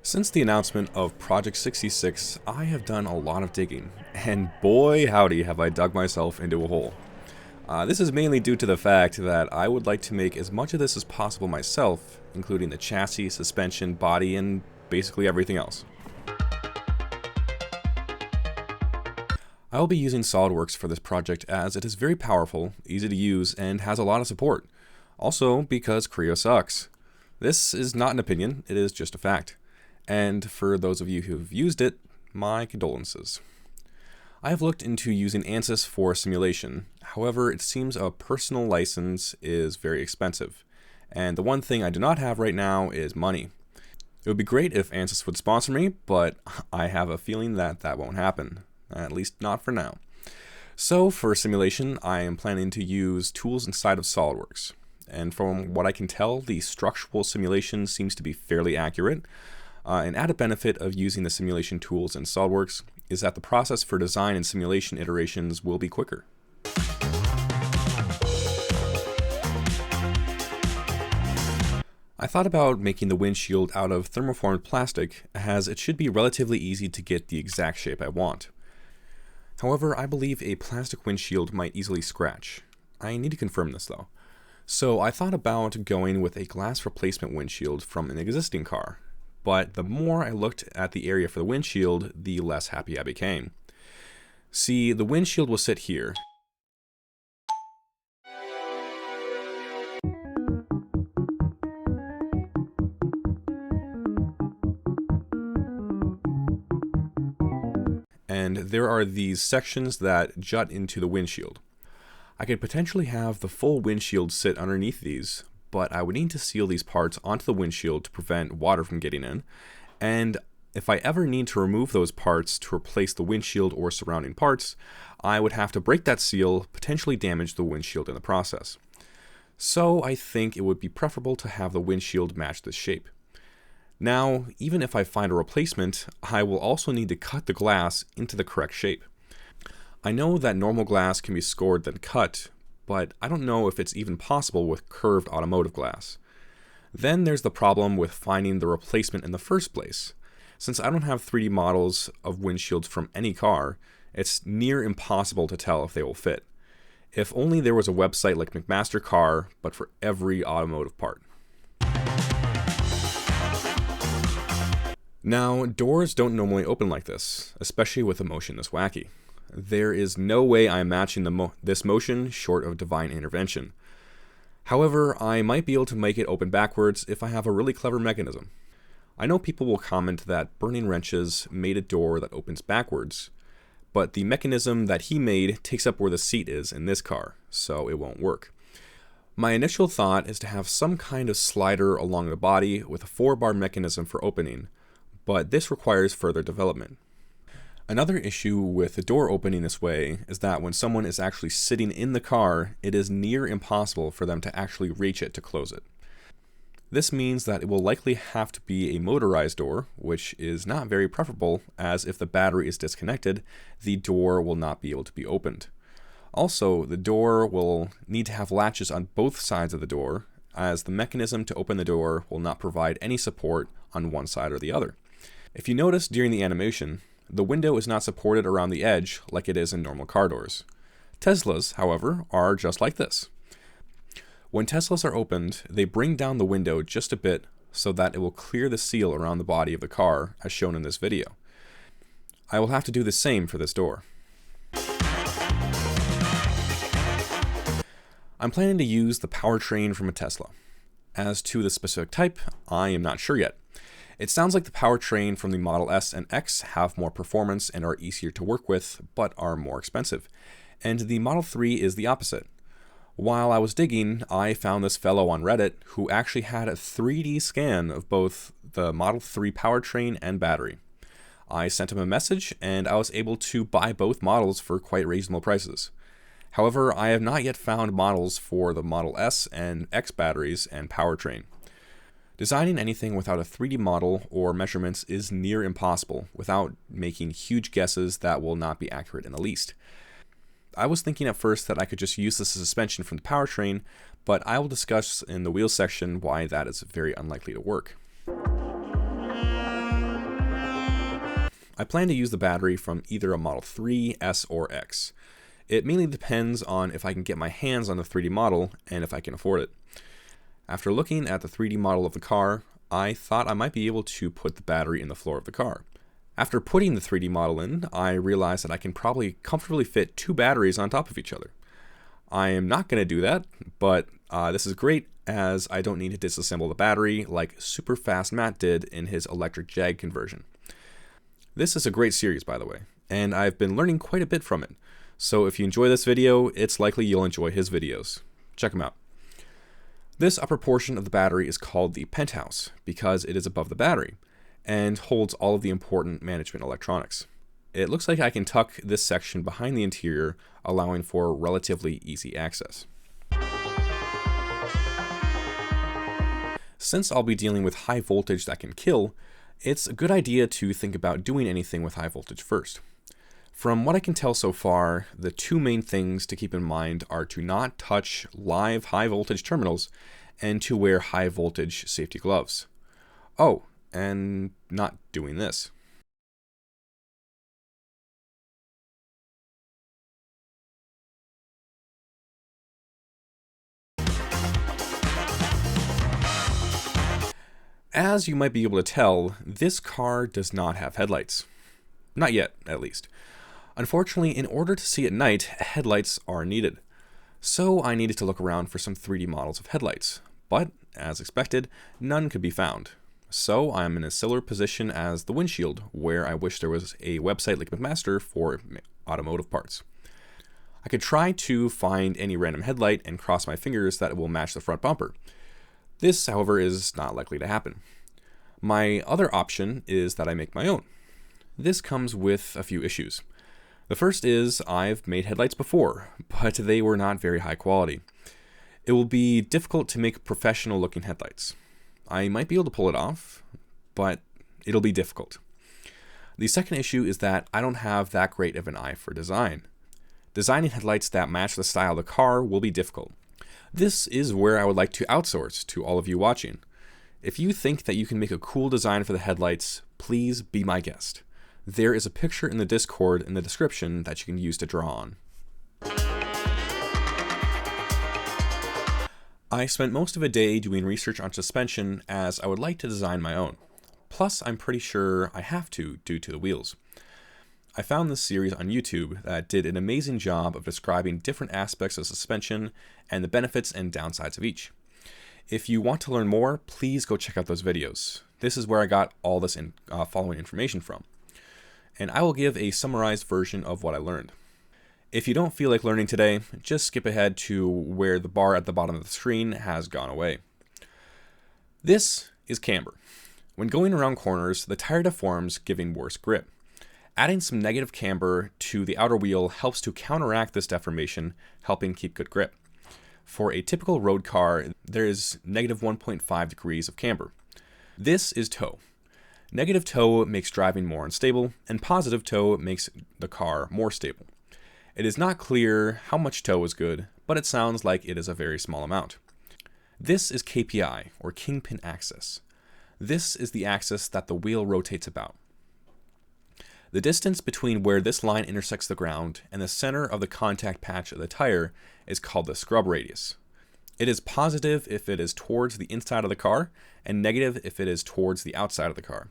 Since the announcement of Project 66, I have done a lot of digging, and boy howdy have I dug myself into a hole. This is mainly due to the fact that I would like to make as much of this as possible myself, including the chassis, suspension, body, and basically everything else. I will be using SOLIDWORKS for this project as it is very powerful, easy to use, and has a lot of support. Also because Creo sucks. This is not an opinion, it is just a fact. And for those of you who've used it, my condolences. I have looked into using ANSYS for simulation, however it seems a personal license is very expensive, and the one thing I do not have right now is money. It would be great if ANSYS would sponsor me, but I have a feeling that that won't happen, at least not for now. So for simulation, I am planning to use tools inside of SOLIDWORKS, and from what I can tell, the structural simulation seems to be fairly accurate. An added benefit of using the simulation tools in SOLIDWORKS is that the process for design and simulation iterations will be quicker. I thought about making the windshield out of thermoformed plastic, as it should be relatively easy to get the exact shape I want. However, I believe a plastic windshield might easily scratch. I need to confirm this though. So I thought about going with a glass replacement windshield from an existing car. But the more I looked at the area for the windshield, the less happy I became. See, the windshield will sit here. And there are these sections that jut into the windshield. I could potentially have the full windshield sit underneath these, but I would need to seal these parts onto the windshield to prevent water from getting in, and if I ever need to remove those parts to replace the windshield or surrounding parts, I would have to break that seal, potentially damage the windshield in the process. So I think it would be preferable to have the windshield match this shape. Now, even if I find a replacement, I will also need to cut the glass into the correct shape. I know that normal glass can be scored then cut, but I don't know if it's even possible with curved automotive glass. Then there's the problem with finding the replacement in the first place. Since I don't have 3D models of windshields from any car, it's near impossible to tell if they will fit. If only there was a website like McMaster Car, but for every automotive part. Now, doors don't normally open like this, especially with a motion this wacky. There is no way I'm matching this motion short of divine intervention. However, I might be able to make it open backwards if I have a really clever mechanism. I know people will comment that burning wrenches made a door that opens backwards, but the mechanism that he made takes up where the seat is in this car, so it won't work. My initial thought is to have some kind of slider along the body with a 4-bar mechanism for opening, but this requires further development. Another issue with the door opening this way is that when someone is actually sitting in the car, it is near impossible for them to actually reach it to close it. This means that it will likely have to be a motorized door, which is not very preferable, as if the battery is disconnected, the door will not be able to be opened. Also, the door will need to have latches on both sides of the door, as the mechanism to open the door will not provide any support on one side or the other. If you notice during the animation, the window is not supported around the edge like it is in normal car doors. Teslas, however, are just like this. When Teslas are opened, they bring down the window just a bit so that it will clear the seal around the body of the car, as shown in this video. I will have to do the same for this door. I'm planning to use the Powertrain from a Tesla. As to the specific type, I am not sure yet. It sounds like the Powertrain from the Model S and X have more performance and are easier to work with, but are more expensive. And the Model 3 is the opposite. While I was digging, I found this fellow on Reddit who actually had a 3D scan of both the Model 3 Powertrain and battery. I sent him a message and I was able to buy both models for quite reasonable prices. However, I have not yet found models for the Model S and X batteries and Powertrain. Designing anything without a 3D model or measurements is near impossible without making huge guesses that will not be accurate in the least. I was thinking at first that I could just use the suspension from the Powertrain, but I will discuss in the wheel section why that is very unlikely to work. I plan to use the battery from either a Model 3, S, or X. It mainly depends on if I can get my hands on the 3D model and if I can afford it. After looking at the 3D model of the car, I thought I might be able to put the battery in the floor of the car. After putting the 3D model in, I realized that I can probably comfortably fit 2 batteries on top of each other. I am not going to do that, but this is great as I don't need to disassemble the battery like SuperFastMatt did in his electric Jag conversion. This is a great series, by the way, and I've been learning quite a bit from it. So if you enjoy this video, it's likely you'll enjoy his videos. Check them out. This upper portion of the battery is called the penthouse because it is above the battery and holds all of the important management electronics. It looks like I can tuck this section behind the interior, allowing for relatively easy access. Since I'll be dealing with high voltage that can kill, it's a good idea to think about doing anything with high voltage first. From what I can tell so far, the 2 main things to keep in mind are to not touch live high voltage terminals and to wear high voltage safety gloves. Oh, and not doing this. As you might be able to tell, this car does not have headlights. Not yet, at least. Unfortunately, in order to see at night, headlights are needed. So I needed to look around for some 3D models of headlights, but, as expected, none could be found. So I'm in a similar position as the Windshield, where I wish there was a website like McMaster for automotive parts. I could try to find any random headlight and cross my fingers that it will match the front bumper. This, however, is not likely to happen. My other option is that I make my own. This comes with a few issues. The first is I've made headlights before, but they were not very high quality. It will be difficult to make professional looking headlights. I might be able to pull it off, but it'll be difficult. The second issue is that I don't have that great of an eye for design. Designing headlights that match the style of the car will be difficult. This is where I would like to outsource to all of you watching. If you think that you can make a cool design for the headlights, please be my guest. There is a picture in the Discord in the description that you can use to draw on. I spent most of a day doing research on suspension as I would like to design my own. Plus, I'm pretty sure I have to due to the wheels. I found this series on YouTube that did an amazing job of describing different aspects of suspension and the benefits and downsides of each. If you want to learn more, please go check out those videos. This is where I got all this following information from. And I will give a summarized version of what I learned. If you don't feel like learning today, just skip ahead to where the bar at the bottom of the screen has gone away. This is camber. When going around corners, the tire deforms, giving worse grip. Adding some negative camber to the outer wheel helps to counteract this deformation, helping keep good grip. For a typical road car, there is negative 1.5 degrees of camber. This is toe. Negative toe makes driving more unstable, and positive toe makes the car more stable. It is not clear how much toe is good, but it sounds like it is a very small amount. This is KPI, or kingpin axis. This is the axis that the wheel rotates about. The distance between where this line intersects the ground and the center of the contact patch of the tire is called the scrub radius. It is positive if it is towards the inside of the car and negative if it is towards the outside of the car.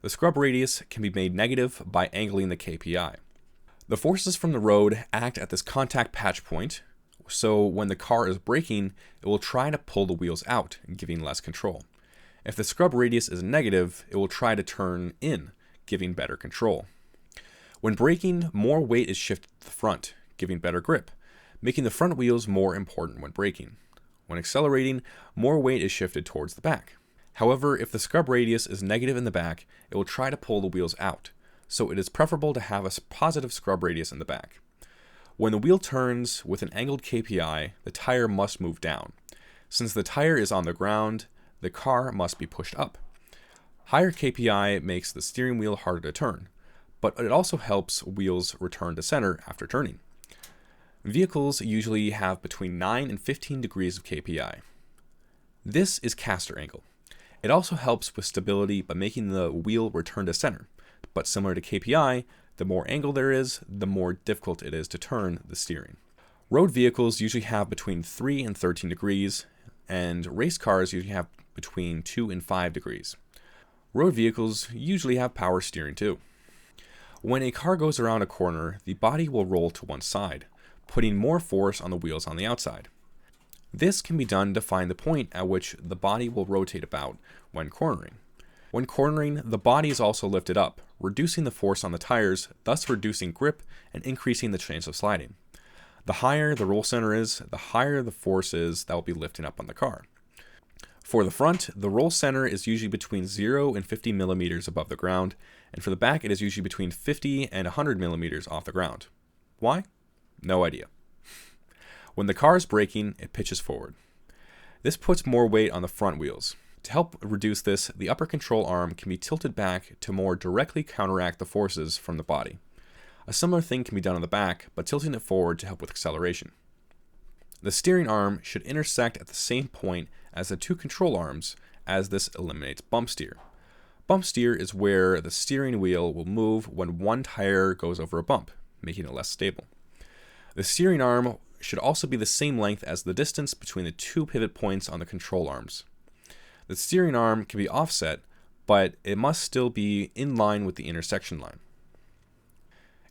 The scrub radius can be made negative by angling the KPI. The forces from the road act at this contact patch point, so when the car is braking, it will try to pull the wheels out, giving less control. If the scrub radius is negative, it will try to turn in, giving better control. When braking, more weight is shifted to the front, giving better grip, making the front wheels more important when braking. When accelerating, more weight is shifted towards the back. However, if the scrub radius is negative in the back, it will try to pull the wheels out, so it is preferable to have a positive scrub radius in the back. When the wheel turns with an angled KPI, the tire must move down. Since the tire is on the ground, the car must be pushed up. Higher KPI makes the steering wheel harder to turn, but it also helps wheels return to center after turning. Vehicles usually have between 9 and 15 degrees of KPI. This is caster angle. It also helps with stability by making the wheel return to center, but similar to KPI, the more angle there is, the more difficult it is to turn the steering. Road vehicles usually have between 3 and 13 degrees, and race cars usually have between 2 and 5 degrees. Road vehicles usually have power steering too. When a car goes around a corner, the body will roll to one side, putting more force on the wheels on the outside. This can be done to find the point at which the body will rotate about when cornering. When cornering, the body is also lifted up, reducing the force on the tires, thus reducing grip and increasing the chance of sliding. The higher the roll center is, the higher the force is that will be lifting up on the car. For the front, the roll center is usually between 0 and 50 millimeters above the ground, and for the back it is usually between 50 and 100 millimeters off the ground. Why? No idea. When the car is braking, it pitches forward. This puts more weight on the front wheels. To help reduce this, the upper control arm can be tilted back to more directly counteract the forces from the body. A similar thing can be done on the back, but tilting it forward to help with acceleration. The steering arm should intersect at the same point as the two control arms, as this eliminates bump steer. Bump steer is where the steering wheel will move when one tire goes over a bump, making it less stable. The steering arm should also be the same length as the distance between the two pivot points on the control arms. The steering arm can be offset, but it must still be in line with the intersection line.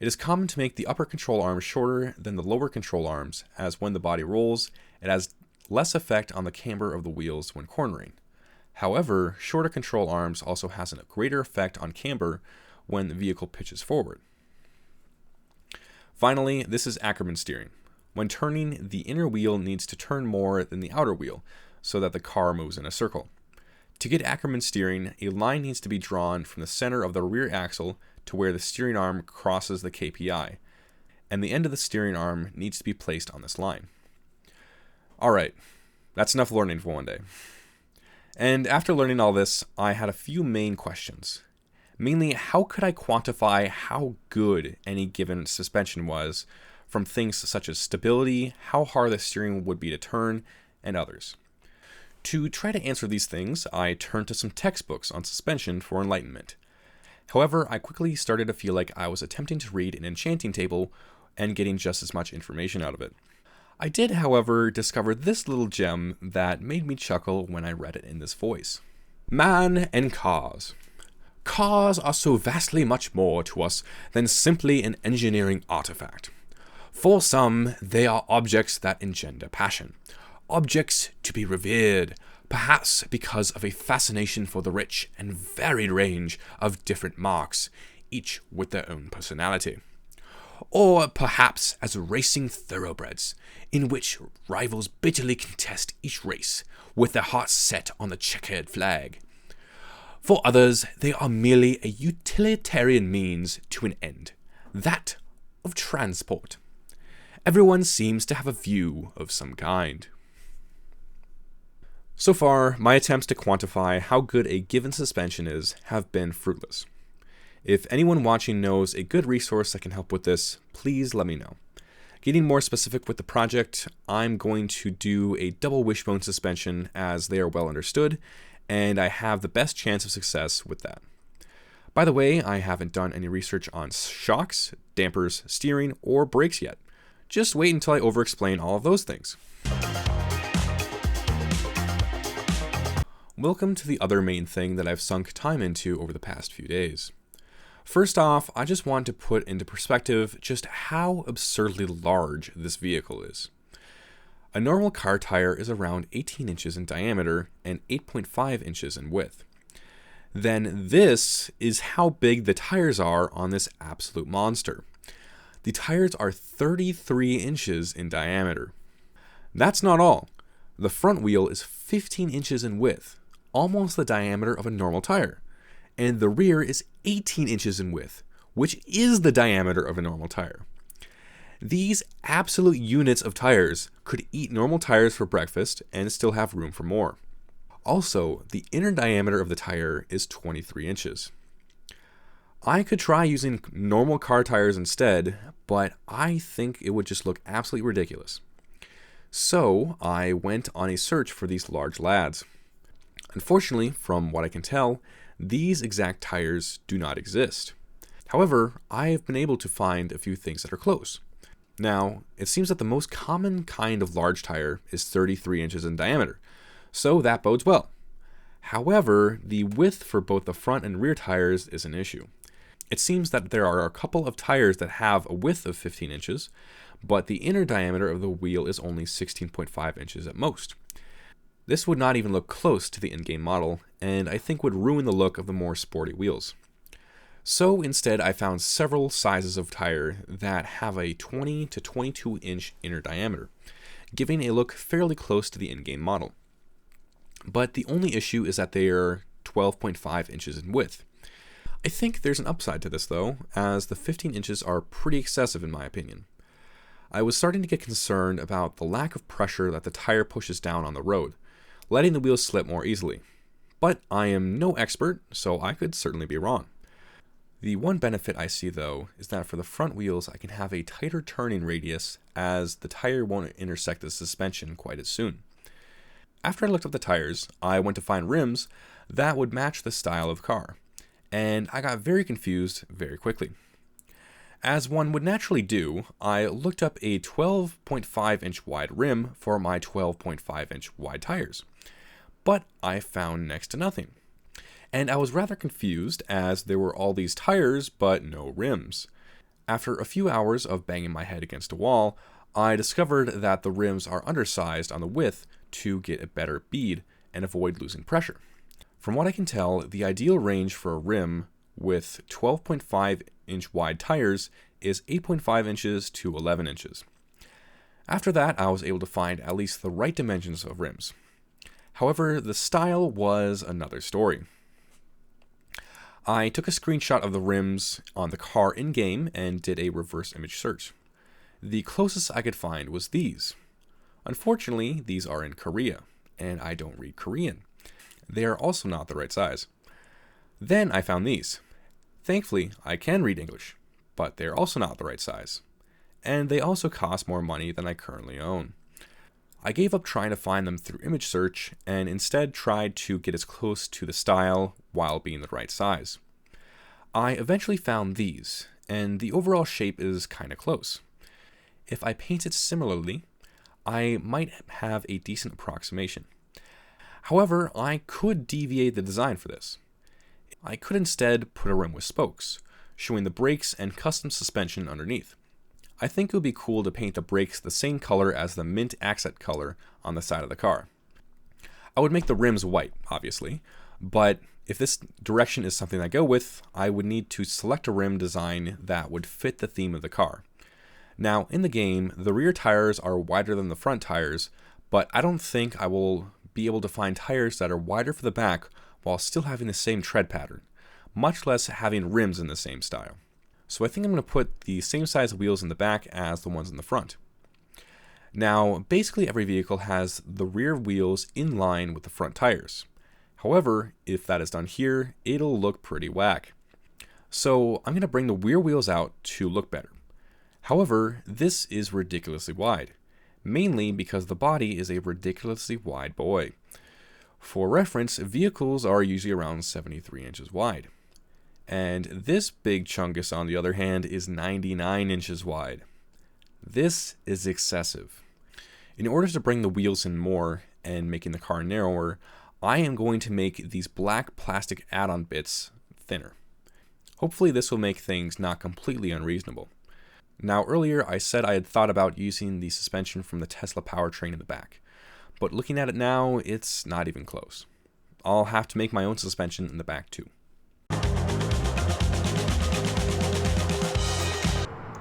It is common to make the upper control arm shorter than the lower control arms, as when the body rolls, it has less effect on the camber of the wheels when cornering. However, shorter control arms also has a greater effect on camber when the vehicle pitches forward. Finally, this is Ackerman steering. When turning, the inner wheel needs to turn more than the outer wheel, so that the car moves in a circle. To get Ackerman steering, a line needs to be drawn from the center of the rear axle to where the steering arm crosses the KPI, and the end of the steering arm needs to be placed on this line. Alright, that's enough learning for one day. And after learning all this, I had a few main questions. Mainly, how could I quantify how good any given suspension was from things such as stability, how hard the steering would be to turn, and others. To try to answer these things, I turned to some textbooks on suspension for enlightenment. However, I quickly started to feel like I was attempting to read an enchanting table and getting just as much information out of it. I did, however, discover this little gem that made me chuckle when I read it in this voice. Man and cars. Cars are so vastly much more to us than simply an engineering artifact. For some, they are objects that engender passion. Objects to be revered, perhaps because of a fascination for the rich and varied range of different marks, each with their own personality. Or perhaps as racing thoroughbreds, in which rivals bitterly contest each race, with their hearts set on the checkered flag. For others, they are merely a utilitarian means to an end, that of transport. Everyone seems to have a view of some kind. So far, my attempts to quantify how good a given suspension is have been fruitless. If anyone watching knows a good resource that can help with this, please let me know. Getting more specific with the project, I'm going to do a double wishbone suspension as they are well understood, and I have the best chance of success with that. By the way, I haven't done any research on shocks, dampers, steering, or brakes yet. Just wait until I over-explain all of those things. Welcome to the other main thing that I've sunk time into over the past few days. First off, I just want to put into perspective just how absurdly large this vehicle is. A normal car tire is around 18 inches in diameter and 8.5 inches in width. Then this is how big the tires are on this absolute monster. The tires are 33 inches in diameter. That's not all. The front wheel is 15 inches in width, almost the diameter of a normal tire, and the rear is 18 inches in width, which is the diameter of a normal tire. These absolute units of tires could eat normal tires for breakfast and still have room for more. Also, the inner diameter of the tire is 23 inches. I could try using normal car tires instead, but I think it would just look absolutely ridiculous. So I went on a search for these large lads. Unfortunately, from what I can tell, these exact tires do not exist. However, I've been able to find a few things that are close. Now, it seems that the most common kind of large tire is 33 inches in diameter, so that bodes well. However, the width for both the front and rear tires is an issue. It seems that there are a couple of tires that have a width of 15 inches, but the inner diameter of the wheel is only 16.5 inches at most. This would not even look close to the in-game model, and I think would ruin the look of the more sporty wheels. So instead, I found several sizes of tire that have a 20 to 22 inch inner diameter, giving a look fairly close to the in-game model. But the only issue is that they are 12.5 inches in width. I think there's an upside to this though, as the 15 inches are pretty excessive in my opinion. I was starting to get concerned about the lack of pressure that the tire pushes down on the road, letting the wheels slip more easily. But I am no expert, so I could certainly be wrong. The one benefit I see though is that for the front wheels I can have a tighter turning radius as the tire won't intersect the suspension quite as soon. After I looked up the tires, I went to find rims that would match the style of car, and I got very confused very quickly. As one would naturally do, I looked up a 12.5 inch wide rim for my 12.5 inch wide tires, but I found next to nothing. And I was rather confused as there were all these tires but no rims. After a few hours of banging my head against a wall, I discovered that the rims are undersized on the width to get a better bead and avoid losing pressure. From what I can tell, the ideal range for a rim with 12.5 inch wide tires is 8.5 inches to 11 inches. After that, I was able to find at least the right dimensions of rims. However, the style was another story. I took a screenshot of the rims on the car in-game and did a reverse image search. The closest I could find was these. Unfortunately, these are in Korea, and I don't read Korean. They are also not the right size. Then I found these. Thankfully, I can read English, but they're also not the right size. And they also cost more money than I currently own. I gave up trying to find them through image search and instead tried to get as close to the style while being the right size. I eventually found these, and the overall shape is kinda close. If I paint it similarly, I might have a decent approximation. However, I could deviate the design for this. I could instead put a rim with spokes, showing the brakes and custom suspension underneath. I think it would be cool to paint the brakes the same color as the mint accent color on the side of the car. I would make the rims white, obviously, but if this direction is something I go with, I would need to select a rim design that would fit the theme of the car. Now, in the game, the rear tires are wider than the front tires, but I don't think I will be able to find tires that are wider for the back while still having the same tread pattern, much less having rims in the same style. So I think I'm going to put the same size wheels in the back as the ones in the front. Now, basically every vehicle has the rear wheels in line with the front tires. However, if that is done here, it'll look pretty whack. So I'm going to bring the rear wheels out to look better. However, this is ridiculously wide, mainly because the body is a ridiculously wide boy. For reference, vehicles are usually around 73 inches wide. And this big chungus, on the other hand, is 99 inches wide. This is excessive. In order to bring the wheels in more and making the car narrower, I am going to make these black plastic add-on bits thinner. Hopefully this will make things not completely unreasonable. Now earlier I said I had thought about using the suspension from the Tesla Powertrain in the back, but looking at it now, it's not even close. I'll have to make my own suspension in the back too.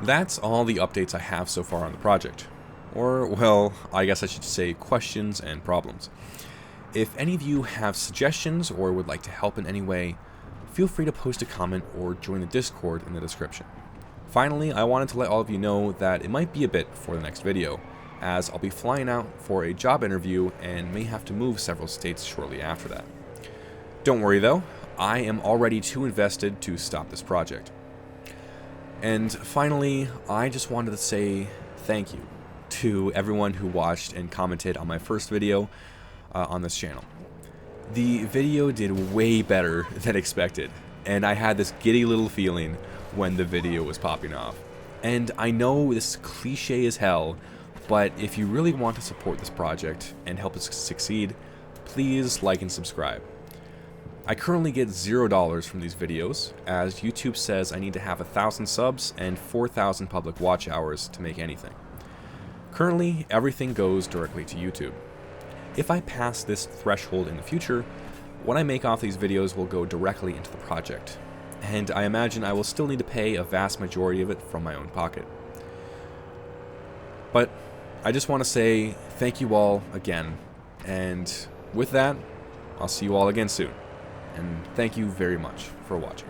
That's all the updates I have so far on the project. Or, well, I guess I should say questions and problems. If any of you have suggestions or would like to help in any way, feel free to post a comment or join the Discord in the description. Finally, I wanted to let all of you know that it might be a bit for the next video, as I'll be flying out for a job interview and may have to move several states shortly after that. Don't worry though, I am already too invested to stop this project. And finally, I just wanted to say thank you to everyone who watched and commented on my first video on this channel. The video did way better than expected, and I had this giddy little feeling when the video was popping off. And I know this is cliche as hell, but if you really want to support this project and help it succeed, please like and subscribe. I currently get $0 from these videos, as YouTube says I need to have 1,000 subs and 4,000 public watch hours to make anything. Currently, everything goes directly to YouTube. If I pass this threshold in the future, what I make off these videos will go directly into the project, and I imagine I will still need to pay a vast majority of it from my own pocket. But I just want to say thank you all again, and with that, I'll see you all again soon. And thank you very much for watching.